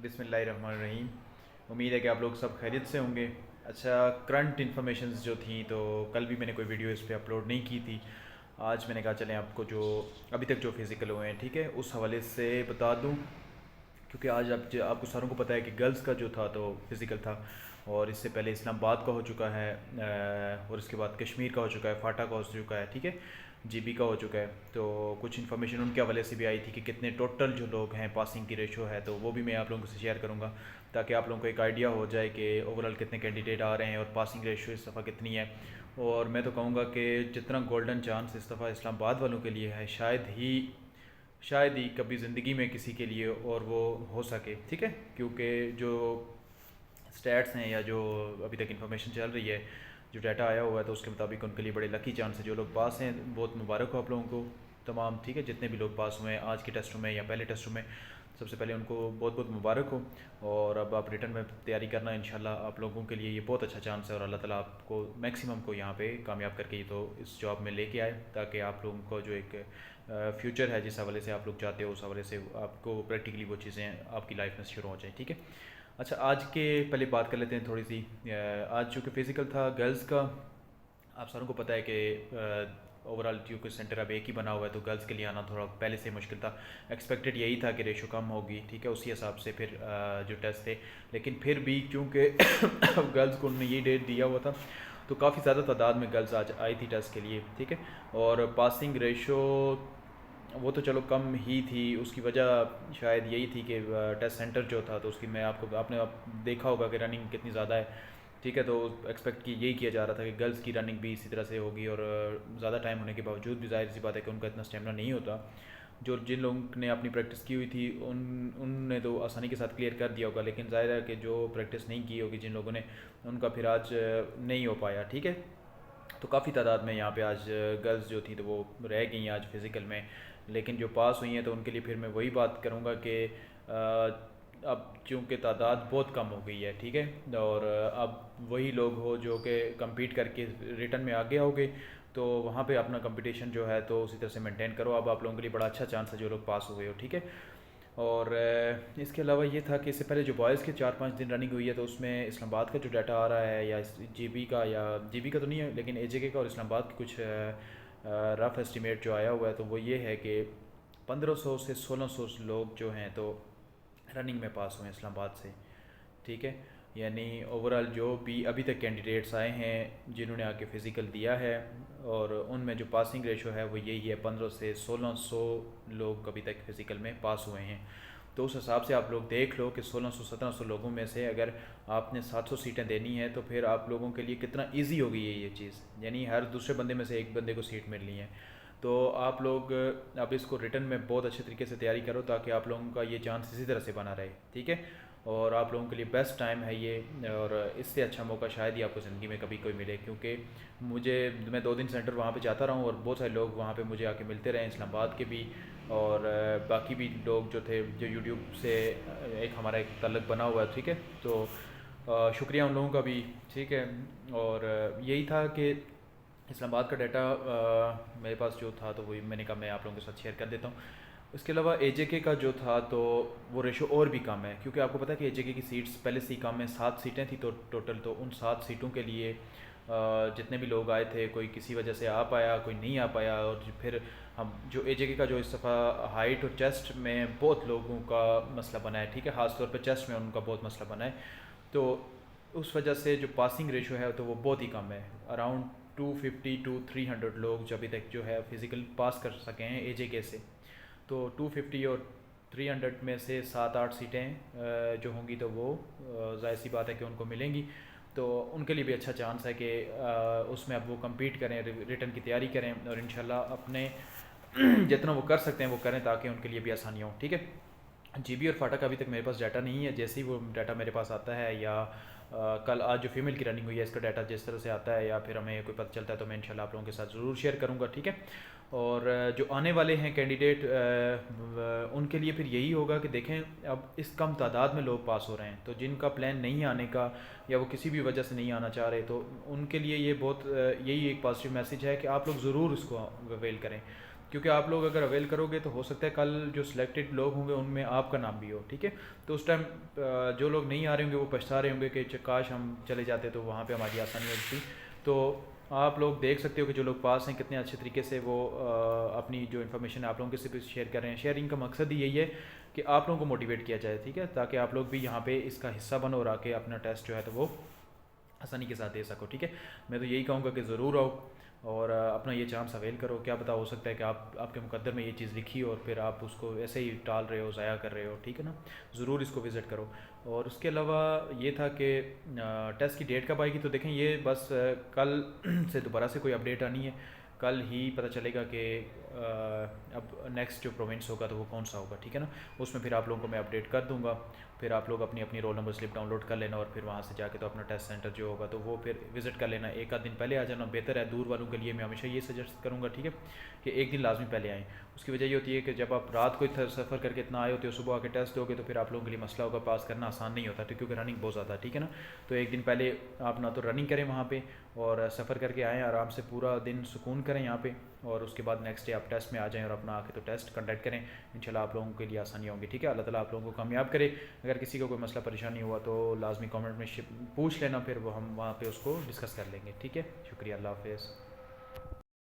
بسم اللہ الرحمن الرحیم۔ امید ہے کہ آپ لوگ سب خیریت سے ہوں گے۔ اچھا، کرنٹ انفارمیشنز جو تھیں تو کل بھی میں نے کوئی ویڈیو اس پہ اپلوڈ نہیں کی تھی۔ آج میں نے کہا چلیں آپ کو جو ابھی تک جو فزیکل ہوئے ہیں ٹھیک ہے اس حوالے سے بتا دوں، کیونکہ آج آپ کو ساروں کو پتہ ہے کہ گرلز کا جو تھا تو فزیکل تھا، اور اس سے پہلے اسلام آباد کا ہو چکا ہے، اور اس کے بعد کشمیر کا ہو چکا ہے، فاٹا کا ہو چکا ہے، ٹھیک ہے، جی بی کا ہو چکا ہے۔ تو کچھ انفارمیشن ان کے حوالے سے بھی آئی تھی کہ کتنے ٹوٹل جو لوگ ہیں پاسنگ کی ریشو ہے، تو وہ بھی میں آپ لوگوں سے شیئر کروں گا تاکہ آپ لوگوں کو ایک آئیڈیا ہو جائے کہ اوور آل کتنے کینڈیڈیٹ آ رہے ہیں اور پاسنگ ریشو اس دفعہ کتنی ہے۔ اور میں تو کہوں گا کہ جتنا گولڈن چانس اس دفعہ اسلام آباد والوں کے لیے ہے شاید ہی کبھی زندگی میں کسی کے لیے اور وہ ہو سکے، ٹھیک ہے، کیونکہ جو سٹیٹس ہیں یا جو ابھی تک انفارمیشن چل رہی ہے، جو ڈیٹا آیا ہوا ہے تو اس کے مطابق ان کے لیے بڑے لکی چانس ہے۔ جو لوگ پاس ہیں بہت مبارک ہو آپ لوگوں کو تمام، ٹھیک ہے، جتنے بھی لوگ پاس ہوئے ہیں آج کے ٹیسٹوں میں یا پہلے ٹیسٹوں میں، سب سے پہلے ان کو بہت بہت مبارک ہو۔ اور اب آپ ریٹرن میں تیاری کرنا انشاءاللہ آپ لوگوں کے لیے یہ بہت اچھا چانس ہے، اور اللہ تعالیٰ آپ کو میکسیمم کو یہاں پہ کامیاب کر کے یہ تو اس جاب میں لے کے آئے تاکہ آپ لوگوں کو جو ایک فیوچر ہے جس حوالے سے آپ لوگ چاہتے ہو اس حوالے سے آپ کو پریکٹیکلی وہ چیزیں آپ کی لائف میں شروع ہو جائیں، ٹھیک ہے۔ اچھا، آج کے پہلے بات کر لیتے ہیں تھوڑی سی۔ آج چونکہ فزیکل تھا گرلز کا، آپ ساروں کو پتہ ہے کہ اوور آل کیونکہ سینٹر اب ایک ہی بنا ہوا ہے تو گرلز کے لیے آنا تھوڑا پہلے سے مشکل تھا۔ ایکسپیکٹڈ یہی تھا کہ ریشو کم ہوگی، ٹھیک ہے، اسی حساب سے پھر جو ٹیسٹ تھے، لیکن پھر بھی چونکہ گرلز کو انہوں نے یہ ڈیٹ دیا ہوا تھا تو کافی زیادہ تعداد میں گرلز آج آئی تھی ٹیسٹ کے لیے، ٹھیک ہے، اور پاسنگ ریشو وہ تو چلو کم ہی تھی، اس کی وجہ شاید یہی تھی کہ ٹیسٹ سینٹر جو تھا تو اس کی میں آپ نے دیکھا ہوگا کہ رننگ کتنی زیادہ ہے، ٹھیک ہے، تو ایکسپیکٹ یہی کیا جا رہا تھا کہ گرلز کی رننگ بھی اسی طرح سے ہوگی، اور زیادہ ٹائم ہونے کے باوجود بھی ظاہر سی بات ہے کہ ان کا اتنا اسٹیمنا نہیں ہوتا۔ جن لوگوں نے اپنی پریکٹس کی ہوئی تھی ان نے تو آسانی کے ساتھ کلیئر کر دیا ہوگا، لیکن ظاہر ہے کہ جو پریکٹس نہیں کی ہوگی جن لوگوں نے، ان کا پھر آج نہیں ہو پایا، ٹھیک ہے۔ تو کافی تعداد میں یہاں پہ آج گرلز جو تھیں تو وہ رہ گئی ہیں آج فزیکل میں، لیکن جو پاس ہوئی ہیں تو ان کے لیے پھر میں وہی بات کروں گا کہ اب چونکہ تعداد بہت کم ہو گئی ہے، ٹھیک ہے، اور اب وہی لوگ ہو جو کہ کمپیٹ کر کے ریٹرن میں آگے آؤ گے تو وہاں پہ اپنا کمپٹیشن جو ہے تو اسی طرح سے مینٹین کرو۔ اب آپ لوگوں کے لیے بڑا اچھا چانس ہے جو لوگ پاس ہوئے ہو، ٹھیک ہے۔ اور اس کے علاوہ یہ تھا کہ اس سے پہلے جو بوائز کے 4-5 دن رننگ ہوئی ہے تو اس میں اسلام آباد کا جو ڈیٹا آ رہا ہے یا جی بی کا، یا جی بی کا تو نہیں ہے لیکن اے جے کے کا اور اسلام آباد کی کچھ رف اسٹیمیٹ جو آیا ہوا ہے تو وہ یہ ہے کہ 1500 سے 1600 لوگ جو ہیں تو رننگ میں پاس ہوئے ہیں اسلام آباد سے، ٹھیک ہے، یعنی اوور آل جو بھی ابھی تک کینڈیڈیٹس آئے ہیں جنہوں نے آ کے فزیکل دیا ہے اور ان میں جو پاسنگ ریشو ہے وہ یہی ہے، 1500 سے 1600 لوگ ابھی تک فزیکل میں پاس ہوئے ہیں۔ تو اس حساب سے آپ لوگ دیکھ لو کہ 1600-1700 لوگوں میں سے اگر آپ نے 700 سیٹیں دینی ہیں تو پھر آپ لوگوں کے لیے کتنا ایزی ہو گئی ہے یہ چیز، یعنی ہر دوسرے بندے میں سے ایک بندے کو سیٹ مل رہی ہے۔ تو آپ لوگ اب اس کو ریٹرن میں بہت اچھے طریقے سے تیاری کرو تاکہ آپ لوگوں کا یہ چانس اسی طرح سے بنا رہے، ٹھیک ہے، اور آپ لوگوں کے لیے بیسٹ ٹائم ہے یہ، اور اس سے اچھا موقع شاید ہی آپ کو زندگی میں کبھی کوئی ملے، کیونکہ میں 2 دن سینٹر وہاں پہ جاتا رہا ہوں اور بہت سارے لوگ وہاں پہ مجھے آ کے ملتے رہے، اسلام آباد کے بھی اور باقی بھی لوگ جو تھے جو یوٹیوب سے ہمارا ایک تعلق بنا ہوا ہے، ٹھیک ہے، تو شکریہ ان لوگوں کا بھی، ٹھیک ہے۔ اور یہی تھا کہ اسلام آباد کا ڈیٹا میرے پاس جو تھا تو وہی میں نے کہا میں آپ لوگوں کے ساتھ شیئر کر دیتا ہوں۔ اس کے علاوہ اے جے کے کا جو تھا تو وہ ریشو اور بھی کم ہے، کیونکہ آپ کو پتہ ہے کہ اے جے کے کی سیٹس پہلے سے ہی کم ہیں، 7 سیٹیں تھیں تو ٹوٹل، تو ان 7 سیٹوں کے لیے جتنے بھی لوگ آئے تھے کوئی کسی وجہ سے آ پایا کوئی نہیں آ پایا، اور پھر ہم جو اے جے کے کا جو اس دفعہ ہائٹ اور چیسٹ میں بہت لوگوں کا مسئلہ بنا ہے، ٹھیک ہے، خاص طور پہ چیسٹ میں ان کا بہت مسئلہ بنا ہے، تو اس وجہ سے جو پاسنگ ریشو ہے تو وہ بہت ہی کم ہے، اراؤنڈ 250 ٹو 300 لوگ جو ابھی تک جو ہے فزیکل پاس کر سکے ہیں اے جے کے سے، تو 250 اور 300 میں سے 7-8 سیٹیں جو ہوں گی تو وہ ظاہر سی بات ہے کہ ان کو ملیں گی، تو ان کے لیے بھی اچھا چانس ہے کہ اس میں اب وہ کمپیٹ کریں، ریٹرن کی تیاری کریں اور انشاءاللہ اپنے جتنا وہ کر سکتے ہیں وہ کریں تاکہ ان کے لیے بھی آسانی ہو، ٹھیک ہے۔ جی بی اور فاٹا کا ابھی تک میرے پاس ڈیٹا نہیں ہے، جیسے ہی وہ ڈیٹا میرے پاس آتا ہے یا کل آج جو فیمیل کی رننگ ہوئی ہے اس کا ڈیٹا جس طرح سے آتا ہے یا پھر ہمیں کوئی پتہ چلتا ہے تو میں انشاءاللہ آپ لوگوں کے ساتھ ضرور شیئر کروں گا، ٹھیک ہے۔ اور جو آنے والے ہیں کینڈیڈیٹ ان کے لیے پھر یہی ہوگا کہ دیکھیں اب اس کم تعداد میں لوگ پاس ہو رہے ہیں، تو جن کا پلان نہیں آنے کا یا وہ کسی بھی وجہ سے نہیں آنا چاہ رہے تو ان کے لیے یہ بہت یہی ایک پازیٹیو میسیج ہے کہ آپ لوگ ضرور اس کو اویل کریں، کیونکہ آپ لوگ اگر اویل کرو گے تو ہو سکتا ہے کل جو سلیکٹڈ لوگ ہوں گے ان میں آپ کا نام بھی ہو، ٹھیک ہے. تو اس ٹائم جو لوگ نہیں آ رہے ہوں گے وہ پچھتا رہے ہوں گے کہ کاش ہم چلے جاتے تو وہاں پہ ہماری آسانی ہوتی. تو آپ لوگ دیکھ سکتے ہو کہ جو لوگ پاس ہیں کتنے اچھے طریقے سے وہ اپنی جو انفارمیشن آپ لوگوں کے سے شیئر کر رہے ہیں. شیئرنگ کا مقصد ہی یہی ہے کہ آپ لوگوں کو موٹیویٹ کیا جائے، ٹھیک ہے، تاکہ آپ لوگ بھی یہاں پہ اس کا حصہ بنو اور آ کے اپنا ٹیسٹ جو ہے تو وہ آسانی کے ساتھ دے سکو، ٹھیک ہے. میں تو یہی کہوں گا کہ ضرور آؤ اور اپنا یہ چانس اویل کرو. کیا پتہ ہو سکتا ہے کہ آپ کے مقدر میں یہ چیز لکھی اور پھر آپ اس کو ایسے ہی ٹال رہے ہو، ضائع کر رہے ہو، ٹھیک ہے نا. ضرور اس کو وزٹ کرو. اور اس کے علاوہ یہ تھا کہ ٹیسٹ کی ڈیٹ کب آئے گی، تو دیکھیں یہ بس کل سے دوبارہ سے کوئی اپڈیٹ آنی ہے. کل ہی پتہ چلے گا کہ اب نیکسٹ جو پروونس ہوگا تو وہ کون سا ہوگا، ٹھیک ہے نا. اس میں پھر آپ لوگوں کو میں اپڈیٹ کر دوں گا. پھر آپ لوگ اپنی اپنی roll number slip download کر لینا اور پھر وہاں سے جا کے تو اپنا ٹیسٹ سینٹر جو ہوگا تو وہ پھر وزٹ کر لینا. ایک آدھ دن پہلے آ جانا بہتر ہے. دور والوں کے لیے میں ہمیشہ یہ سجیسٹ کروں گا، ٹھیک ہے، کہ ایک دن لازمی پہلے آئیں. اس کی وجہ یہ ہوتی ہے کہ جب آپ رات کو سفر کر کے اتنا آئے ہوتے ہو، صبح آ کے ٹیسٹ دو گے تو پھر آپ لوگوں کے لیے مسئلہ ہوگا، پاس کرنا آسان نہیں ہوتا کیونکہ رننگ بہت زیادہ ہے، ٹھیک ہے نا. تو ایک دن پہلے آپ نہ تو رننگ کریں وہاں پہ اور سفر کر کے آئیں، آرام سے پورا دن سکون کریں یہاں پہ، اور اس کے بعد نیکسٹ ڈے آپ ٹیسٹ میں آ جائیں اور اپنا آ کے تو ٹیسٹ کنڈکٹ کریں. انشاءاللہ آپ لوگوں کے لیے آسانی ہوں گی، ٹھیک ہے. اللہ تعالیٰ آپ لوگوں کو کامیاب کرے. اگر کسی کو کوئی مسئلہ پریشانی ہوا تو لازمی کامنٹ میں پوچھ لینا، پھر وہ ہم وہاں پہ اس کو ڈسکس کر لیں گے، ٹھیک ہے. شکریہ، اللہ حافظ.